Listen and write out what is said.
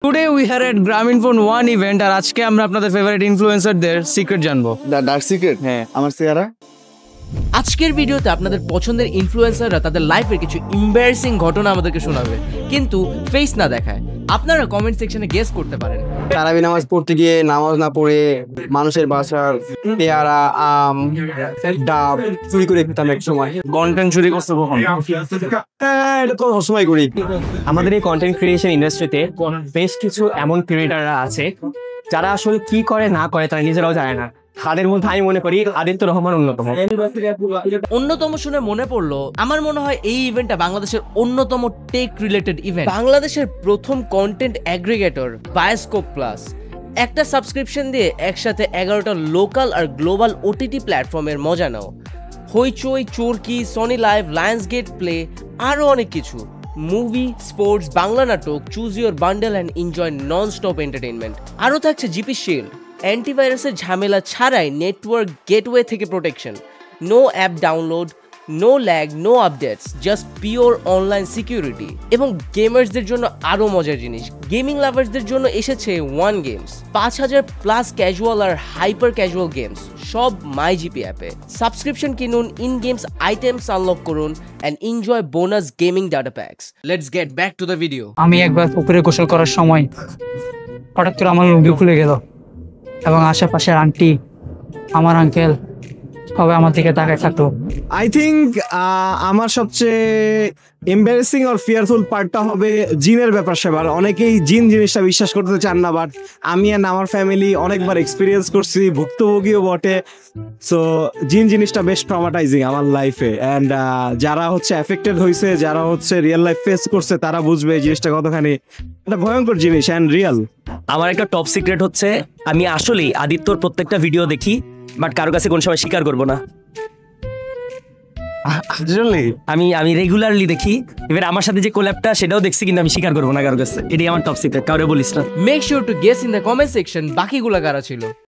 Today we are at Grameenphone One event আর আজকে আমরা আপনাদের ফেভারিট ইনফ্লুয়েন্সারদের সিক্রেট জানবো। ডার্ক সিক্রেট, হ্যাঁ আমার চেহারা। আজকের ভিডিওতে আপনাদের পছন্দের ইনফ্লুয়েন্সাররা তাদের লাইফের কিছু এম্বারেসিং ঘটনা আমাদেরকে শোনাবে, কিন্তু ফেস না দেখায়। আপনারা কমেন্ট সেকশনে গেস করতে পারেন। তারাবি নামাজ পড়তে গিয়ে নামাজ না পড়ে মানুষের বাসার পেয়ারা, আম, ডাব চুরি করে খেতাম এক সময়। কন্টেন্ট চুরি করতে কখন? এটা তো সবসময় করি। আমাদের এই কন্টেন্ট ক্রিয়েশন ইন্ডাস্ট্রিতে বেশ কিছু এমন ক্রিয়েটাররা আছে যারা আসলে কি করে না করে তারা নিজেরাও জানে না। তাদের মধ্যে আমি মনে করি আদিত্য রহমান অন্যতম। অন্যতম শুনে মনে পড়লো, আমার মনে হয় এই ইভেন্টটা বাংলাদেশের অন্যতম টেক রিলেটেড ইভেন্ট। বাংলাদেশের প্রথম কন্টেন্ট অ্যাগ্রিগেটর বায়োস্কোপ প্লাস একটা সাবস্ক্রিপশন দিয়ে একসাথে 11টা লোকাল আর গ্লোবাল ওটিটি প্ল্যাটফর্মের মজা নাও। Hoichoi, Chorki, Sony Live, Lionsgate Play, আরও অনেক কিছু। মুভি, স্পোর্টস, বাংলা নাটক, choose your bundle and enjoy non stop entertainment. আরও থাকছে জিপি শিল্ড, অ্যান্টিভাইরাসের ঝামেলা ছাড়াই নেটওয়ার্ক গেটওয়ে থেকে protection, no app download, no lag, no updates, just pure online security. এবং গেমার্সদের জন্য আরও মজার জিনিস, গেমিং লাভার্সদের জন্য এসেছে ওয়ান গেমস, 5000+ ক্যাজুয়াল আর হাইপার ক্যাজুয়াল গেমস, সব মাই জিপি অ্যাপে। সাবস্ক্রিপশন কিনুন, ইন গেমস আইটেমস আনলক করুন and enjoy bonus gaming data packs. Let's get back to the video. আমি একবার পুকুরে গোসল করার সময় হঠাৎ করে আমার লুঙ্গি খুলে গেল এবং আশেপাশের আন্টি, আমার আঙ্কেল সবাই আমার দিকে তাকায় থাকতো। আই থিঙ্ক আমার সবচেয়ে এম্বারেসিং আর ফিয়ারফুল পার্টটা হবে জিনের ব্যাপার সেবার। অনেকেই জিন জিনিসটা বিশ্বাস করতে চান না, বাট আমি আর আমার ফ্যামিলি অনেকবার এক্সপিরিয়েন্স করছি, ভুক্তভোগীও বটে। সো জিন জিনিসটা বেশ ট্রমাটাইজিং আমার লাইফে। অ্যান্ড যারা হচ্ছে এফেক্টেড হয়েছে, যারা হচ্ছে রিয়েল লাইফ ফেস করছে, তারা বুঝবে এই জিনিসটা কতখানি একটা ভয়ঙ্কর জিনিস অ্যান্ড রিয়েল। আমার একটা টপ সিক্রেট হচ্ছে, আমি আসলেই আদিত্যর প্রত্যেকটা ভিডিও দেখি, বাট কারো কাছে কোন সময় স্বীকার করবো না। আমি রেগুলারলি দেখি। এবার আমার সাথে যে কোল্যাবটা সেটাও দেখছি, কিন্তু আমি স্বীকার করবো না কারো কাছে। এটাই আমার টপ সিক্রেট, কাউরে বলিস না। Make sure to guess in the comment section বাকিগুলো কারা ছিল।